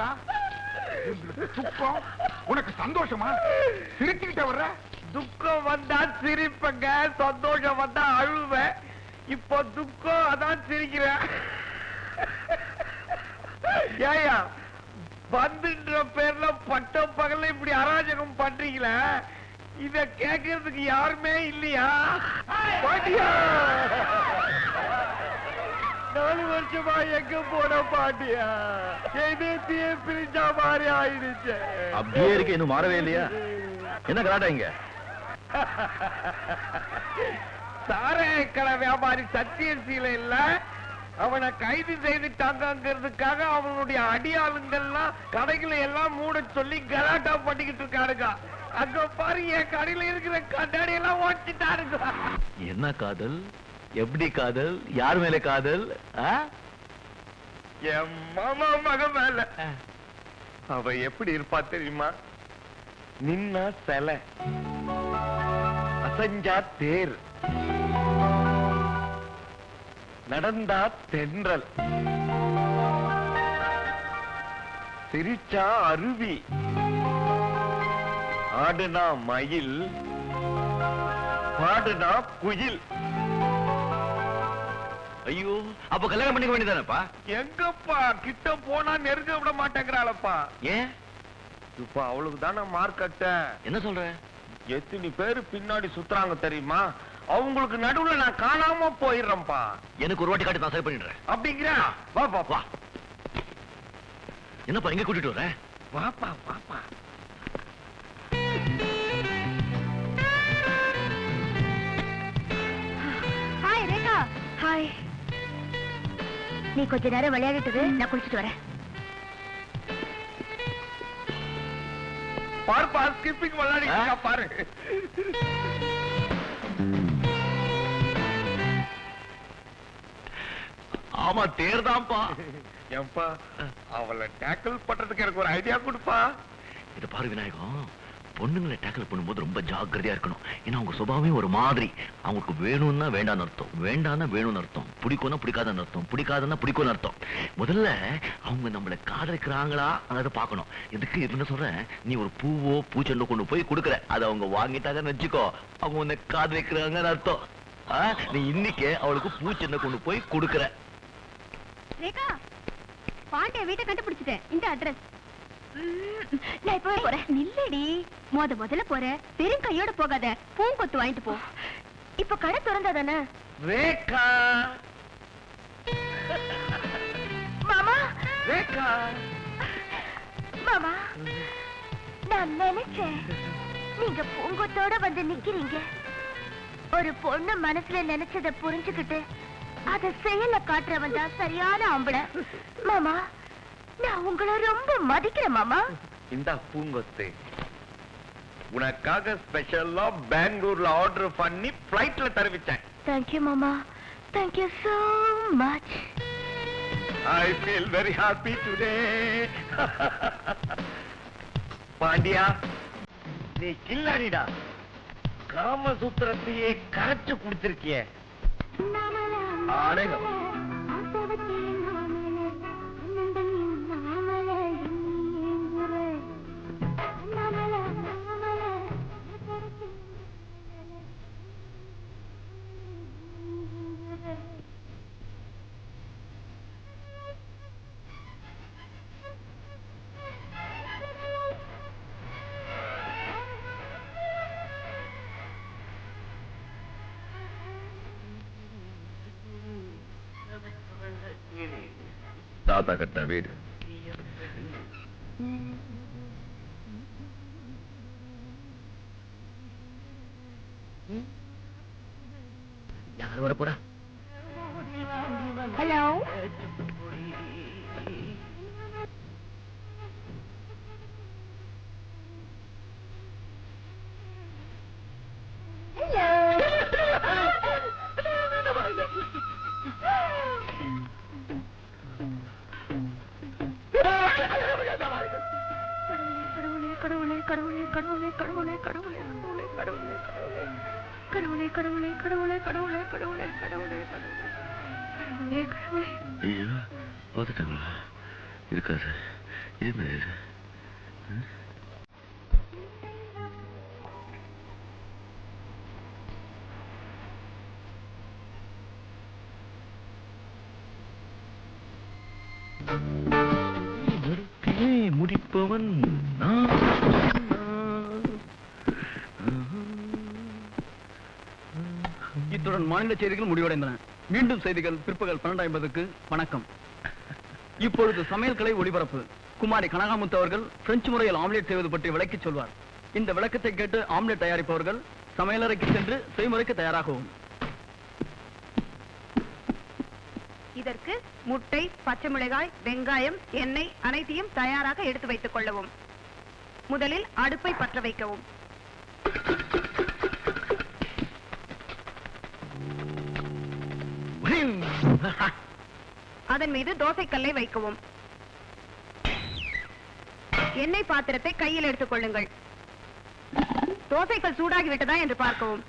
என்னடா துக்கம்? உனக்கு சந்தோஷமா? சிரிச்சுக்கிட்ட வர்ற? துக்கம் வந்தா சிரிப்பங்க, சந்தோஷம் வந்தா அழுவேன். இப்போ துக்கம், அதான் சிரிக்கிறேன். ஏயா வந்துன்ற பேர்ல பட்டம் பகல்ல இப்படி அராஜகம் பண்றீங்களே, இத கேட்கறதுக்கு யாருமே இல்லையா? பாட்டியா 4 வருஷமா எங்க போன பாட்டியா? எதிர்த்தியே பிரிஞ்சா மாதிரி ஆயிடுச்சு. அப்படியே இருக்கு, இன்னும் மாறவே இல்லையா? என்ன கலாட்டாங்க? சாராய கடை வியாபாரி சத்தியசீல இல்ல, அவனை கைது செய்துட்டாங்கிறதுக்காக அவனுடைய அடியாளுங்கள்லாம் கடைகளை எல்லாம் மூட சொல்லி கலாட்டா பண்ணிக்கிட்டு இருக்காருங்க. அங்க பாரு, என் கடையில இருக்கிற கண்ணாடி எல்லாம் ஓட்டிட்டாருங்க. என்ன காதல்? எப்படி காதல்? யார் மேல காதல்? என் மாமா மக மேல. அவ எப்படி இருப்பா தெரியுமா? நின்னா சிலை, அசஞ்சா தேர், நடந்தா தென்றல், சிரிச்சா அருவி, ஆடுனா மயில், பாடுனா குயில். ஐயோ, அப்ப கல்யாணம் பண்ணிக்க வேண்டியதானப்பா? எங்கப்பா கிட்ட போனா நெருங்க விட மாட்டேங்கிறாளப்பா. ஏன்? இப்ப அவளுக்கு தானே மார்க்கெட்ட. என்ன சொல்ற? எத்தனை பேரு பின்னாடி சுத்துறாங்க தெரியுமா? அவங்களுக்கு நடுவுல நான் காணாம போயிடுறேன்ப்பா. எனக்கு ஒரு வாட்டி காட்டி நான் சரி பண்ணிடுறேன். அப்படிங்கிற வா வா வா. என்னப்பா எங்க கூட்டிட்டு வர? வாப்பா வாப்பா. ஹாய் ரேகா. ஹாய். நீ கொஞ்ச நேரம் விளையாடிட்டு, நான் குளிச்சுட்டு வரேன். பாருப்பா, ஸ்கிப்பிங் விளையாடிட்டு பாரு. ஆமா, தேர்தான்ப்பா. ஏன்பா அவளை டேக்கிள் பண்றதுக்கு எனக்கு ஒரு ஐடியா கொடுப்பா. இத பாரு விநாயகம், பொண்ணுங்களை டேக்கிள் பண்ணும்போது ரொம்ப ஜாக்கிரதையா இருக்கணும். ஏன்னா அவங்க சுபாவமே ஒரு மாதிரி. அவங்களுக்கு வேணும்னா வேண்டான்னு அர்த்தம், வேண்டாம்னா வேணும்னு அர்த்தம், பிடிக்கும்னா பிடிக்காதன்னு அர்த்தம், பிடிக்காதுன்னா பிடிக்கும்னு அர்த்தம். முதல்ல அவங்க நம்மளை காதலிக்கிறாங்களா அதை பார்க்கணும். எதுக்கு என்ன சொல்றேன், நீ ஒரு பூவோ பூச்செண்டோ கொண்டு போய் கொடுக்குற, அதை அவங்க வாங்கிட்டாங்கன்னு வச்சுக்கோ, அவங்க உன்னை காதலிக்கிறாங்கன்னு அர்த்தம். நீ இன்னைக்கு அவளுக்கு பூச்செண்டை கொண்டு போய் கொடுக்குற. ரேகா, பாண்டிய வீட்டை கண்டுபிடிச்சிட்டேன். இந்த அட்ரஸ். நான் இப்பவே போறேன். நில்லடி, முதல்ல போற. பெரும் கையோட போகாத, பூங்கொத்து வாங்கிட்டு போ. இப்ப கடை திறந்தாதானே? ரேகா மாமா, ரேகா மாமா, நான் நினைச்சேன் நீங்க பூங்கொத்தோட வந்து நிக்கிறீங்க. ஒரு பொண்ணு மனசுல நினைச்சத புரிஞ்சுக்கிட்டு அத செயல காட்டுறவன் தான் சரியான ஆம்பளை. மாமா, நான் உங்களை ரொம்ப மதிக்கிறேன் மாமா. இந்த பூங்கொத்து உனக்காக ஸ்பெஷலா பெங்களூர்ல ஆர்டர் பண்ணி பிளைட்ல தருவிச்சேன். தேங்க்யூ மாமா, thank you so much. I feel very happy today. Pandya, நீ கில்லாடிடா. காமசூத்திரத்தையே கரைச்சு குடிச்சிருக்கிய. தாத்தா கட்டின வீடு. யார் வர போறா? ஹலோ, கடவுளே கடவுளே கடவுளே கடவுளே கடவுளே கடவுளே கடவுளே கடவுளே கடவுளே கடவுளே கடவுளே கடவுளே கடவுளே கடவுளே. ஐயோ, பார்த்துட்டாங்களா? இருக்காது, முடிப்பவன் இத்துடன் மாநில செய்திகள் முடிவடைந்தன. மீண்டும் செய்திகள் பிற்பகல் 12:50க்கு. வணக்கம். இப்பொழுது சமையல் கலை ஒளிபரப்பு. குமாரி கனகாமுத்து அவர்கள் பிரெஞ்சு முறையில் ஆம்லெட் செய்வது பற்றி விளக்கி சொல்வார். இந்த விளக்கத்தை கேட்டு ஆம்லெட் தயாரிப்பவர்கள் சமையலறைக்கு சென்று செய்முறைக்கு தயாராகவும். இதற்கு முட்டை, பச்சை மிளகாய், வெங்காயம், எண்ணெய் அனைத்தையும் தயாராக எடுத்து வைத்துக் கொள்ளவும். முதலில் அடுப்பை பற்ற வைக்கவும். அதன் மீது தோசைக்கல்லை வைக்கவும். எண்ணெய் பாத்திரத்தை கையில் எடுத்துக் கொள்ளுங்கள். தோசைக்கல் சூடாகிவிட்டதா என்று பார்க்கவும்.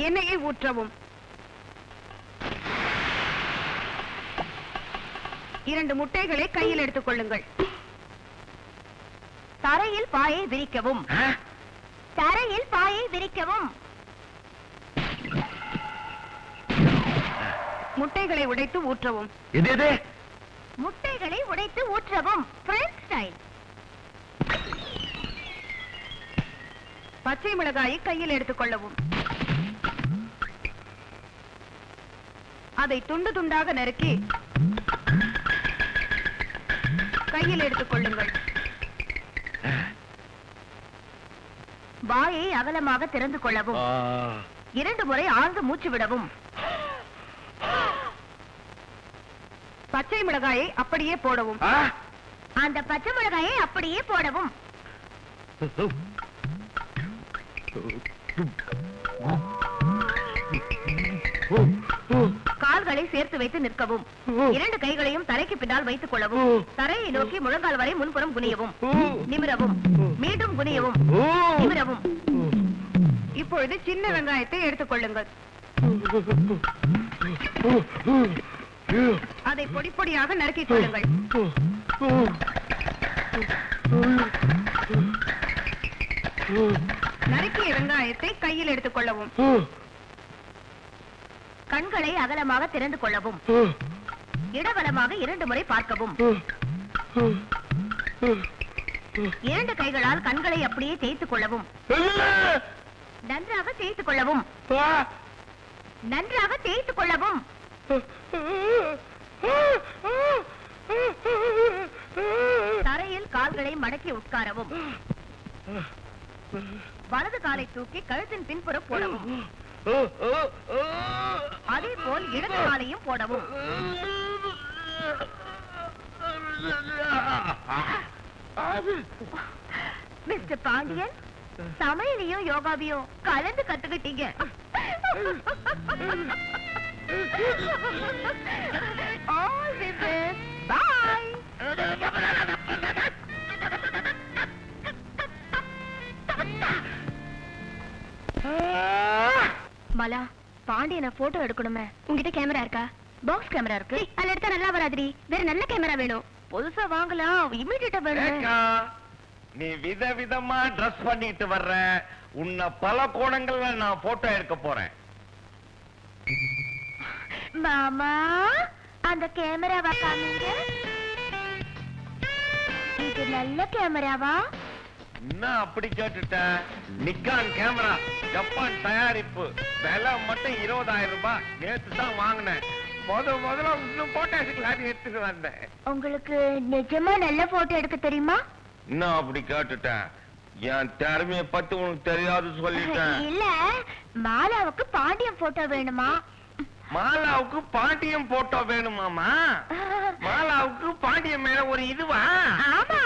எண்ணெயை ஊற்றவும். 2 முட்டைகளை கையில் எடுத்துக் கொள்ளுங்கள். தரையில் பாயை விரிக்கவும். தரையில் பாயை விரிக்கவும். முட்டைகளை உடைத்து ஊற்றவும். முட்டைகளை உடைத்து ஊற்றவும். French style. பச்சை மிளகாயை கையில் எடுத்துக் கொள்ளவும். அதை துண்டு துண்டாக நறுக்கி கையில் எடுத்துக் கொள்ளுங்கள். வாயை அகலமாக திறந்து கொள்ளவும். 2 முறை ஆழ்ந்து மூச்சு விடவும். பச்சை மிளகாயை அப்படியே போடவும். அந்த பச்சை மிளகாயை அப்படியே போடவும். கால்களை சேர்த்து வைத்து நிற்கவும். 2 கைகளையும் தரைக்கு பின்னால் வைத்துக் கொள்ளவும். தரையை நோக்கி முழங்கால் வரை முன்புறம் குனியவும். நிமிரவும். மீண்டும் குனியவும். நிமிரவும். இப்பொழுது சின்ன வெங்காயத்தை எடுத்துக் கொள்ளுங்கள். அதை பொடி பொடியாக நறுக்கிக் கொள்ளுங்கள். நறுக்கிய வெங்காயத்தை கையில் எடுத்துக் கொள்ளவும். கண்களை அகலமாக திறந்து கொள்ளவும். இடவலமாக 2 முறை பார்க்கவும். 2 கைகளால் கண்களை அப்படியே தேய்த்துக் கொள்ளவும். நன்றாக தேய்த்துக் கொள்ளவும். நன்றாக தேய்த்துக் கொள்ளவும். தரையில் கால்களை மடக்கி உட்காரவும். வலது காலை தூக்கி கழுத்தின் பின்புறம் போடவும். அதே போல் இடது காலையும் போடவும். மிஸ்டர் பாண்டியன், சமையலையும் யோகாவையும் கலந்து கத்துக்கிட்டீங்க. All the best. Bye. மலா, பாண்டியனை போட்டோ எடுக்கணுமே. உங்ககிட்ட கேமரா இருக்கா? பாக்ஸ் கேமரா இருக்கு. அதுல எடுத்தா நல்லா வராதுடி. வேற நல்ல கேமரா வேணும். புதுசா வாங்கலாம். இமிடியேட்டா வேணும். நீ விதவிதமா ட்ரெஸ் பண்ணிட்டு வர்ற. உன்னை பல கோணங்கள்ல நான் போட்டோ எடுக்க போறேன். மாமா, அந்த கேமராவா காமிங்க. இது நல்ல கேமராவா? என்ன அப்படி கேட்டுட்ட? நிக்கான் கேமரா, ஜப்பான் தயாரிப்பு. விலை மட்டும் 20,000 ரூபாய். நேத்து தான் வாங்கினேன். முதல்ல இன்னும் போட்டோ எடுக்கலாம் எடுத்துட்டு வந்தேன். உங்களுக்கு நிஜமா நல்ல போட்டோ எடுக்க தெரியுமா? என்ன அப்படி கேட்டுட்ட? என் திறமைய பத்தி உனக்கு தெரியாது சொல்லிட்டேன். இல்ல, மாலாவுக்கு பாண்டியன் போட்டோ வேணுமா? மாலாவுக்கு பாண்டியம் போட்டோ வேணுமாமா? மாலாவுக்கு பாண்டியம் மேல ஒரு இதுவா? ஆமா.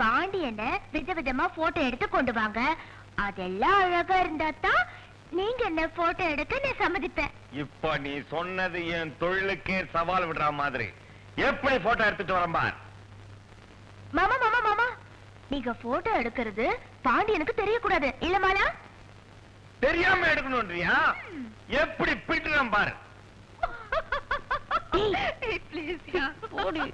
பாண்டியனை விதவிதமா போட்டோ எடுத்து கொண்டு வாங்க. அதெல்லாம் அழகா இருந்தா தான் நீங்க என்ன போட்டோ எடுக்க நான் சம்மதிப்பேன். இப்ப நீ சொன்னது என் தொழிலுக்கே சவால் விடுற மாதிரி. எப்படி போட்டோ எடுத்துட்டு வரேன் பார். மாமா மாமா மாமா, நீங்க போட்டோ எடுக்கிறது பாண்டியனுக்கு தெரியக்கூடாது. இல்ல மாலா? தெரியாம எடுக்கணும்ன்றியா? எப்படி பிட்டுறேன் பாரு. Please Bodi.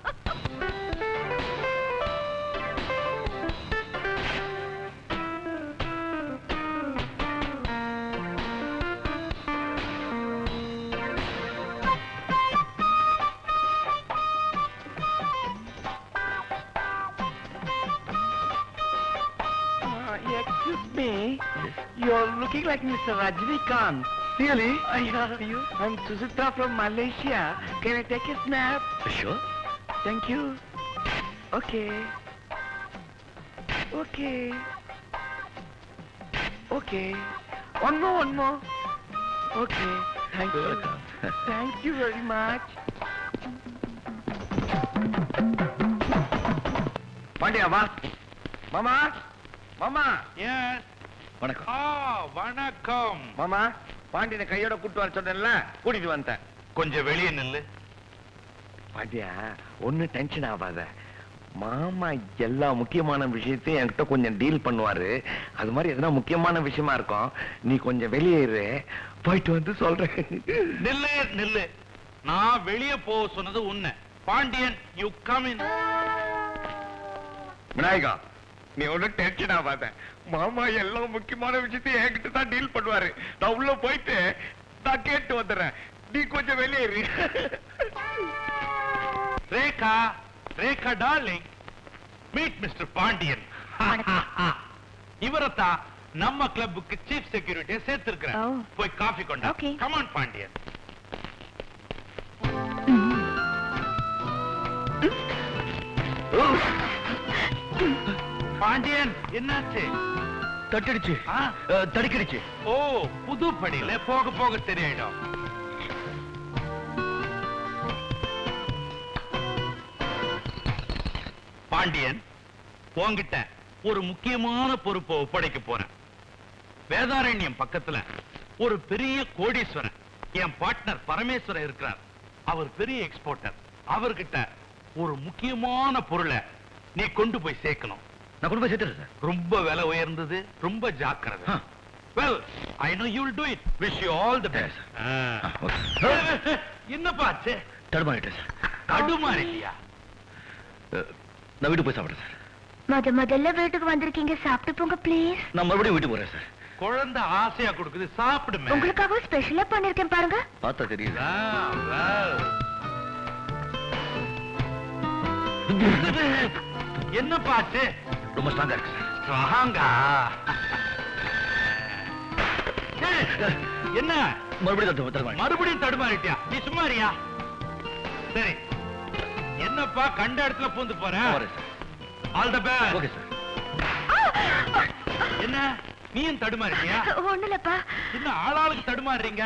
Excuse me, you're looking like Mr. Rajnikant. Really? I'm Susita from Malaysia. Can I take a snap? Sure. Thank you. Okay. Okay. Okay. One more. Okay. Thank you. Welcome. Thank you very much. Pandya வா. மாமா. வணக்கம். வணக்கம். மாமா பாண்டியனை கையோட கூட்டு வர சொன்னேன்ல, கூட்டிட்டு வந்தேன். கொஞ்சம் வெளியே நில்லு. பாண்டியா ஒன்னும் டென்ஷன் ஆகாத. மாமா எல்லா முக்கியமான விஷயத்தையும் என்கிட்ட கொஞ்சம் டீல் பண்ணுவாரு. அது மாதிரி எதனா முக்கியமான விஷயமா இருக்கும். நீ கொஞ்சம் வெளியே இரு, போயிட்டு வந்து சொல்றேன். நில்லு. நான் வெளியே போக சொன்னது உன்னை. Pandian, you come in. Vinayaka, நீ ஒன்னும் டென்ஷன் ஆகாத. மாமா எல்லா முக்கியமான விஷயத்தையும் என்கிட்ட தான் டீல் பண்ணுவாரு. நான் உள்ள போயிட்டு நான் கேட்டு வந்துடுறேன். நீ கொஞ்சம் வெளியே இரு. Rekha darling, meet mister Pandian. இவரத்தான் நம்ம கிளப்புக்கு சீஃப் செக்யூரிட்டியை சேர்த்திருக்கிறேன். Oh. போய் காஃபி கொண்டா. Okay. Come on Pandian. Pandian, என்னாச்சு? தட்டிடுச்சு. ஆ? தடுக்கிடுச்சு. ஓ, புது படியில போக போக சரியாயிடும். பாண்டியன், உன்கிட்ட ஒரு முக்கியமான பொறுப்பை ஒப்படைக்க போறேன். வேதாரண்யம் பக்கத்துல ஒரு பெரிய கோடீஸ்வரன், என் பார்ட்னர் பரமேஸ்வரன் இருக்கிறார். அவர் பெரிய எக்ஸ்போர்ட்டர். அவர்கிட்ட ஒரு முக்கியமான பொருளை நீ கொண்டு போய் சேர்க்கணும். நான் கொண்டு போய் சேர்த்துறேன் சார். ரொம்ப விலை உயர்ந்தது, ரொம்ப ஜாக்கிரதை. ஆ. Well, I know you will do it. Wish you all the best. என்னப்பா ஆச்சு? தடுமாறிட்டேன் சார். தடுமாறிட்டியா? நான் வீட்டுக்கு போய் சாப்பிடுறேன் சார். முதல்ல வீட்டுக்கு வந்திருக்கீங்க, சாப்பிட்டு போங்க ப்ளீஸ். நான் மறுபடியும் வீட்டுக்கு போறேன் சார். குழந்தை ஆசையா கொடுக்குது, சாப்பிடுமே. உங்களுக்காக ஸ்பெஷலா பண்ணிருக்கேன் பாருங்க. பார்த்தா தெரியுது. என்னப்பா ஆச்சு? ரொம்ப ஸ்ட்ராங்கா இருக்கு சார். ஸ்ட்ராங்கா? என்ன மறுபடியும் தடுமாறி. மறுபடியும் தடுமாறிட்டியா? நீ சும்மாரியா? சரி, என்னப்பா கண்ட இடத்துல பூந்து போற? போறேன் sir. All the best. Okay sir. என்ன நீயும் தடுமாறிட்டியா? ஒண்ணுலப்பா. என்ன ஆளாளுக்கு தடுமாறுறீங்க?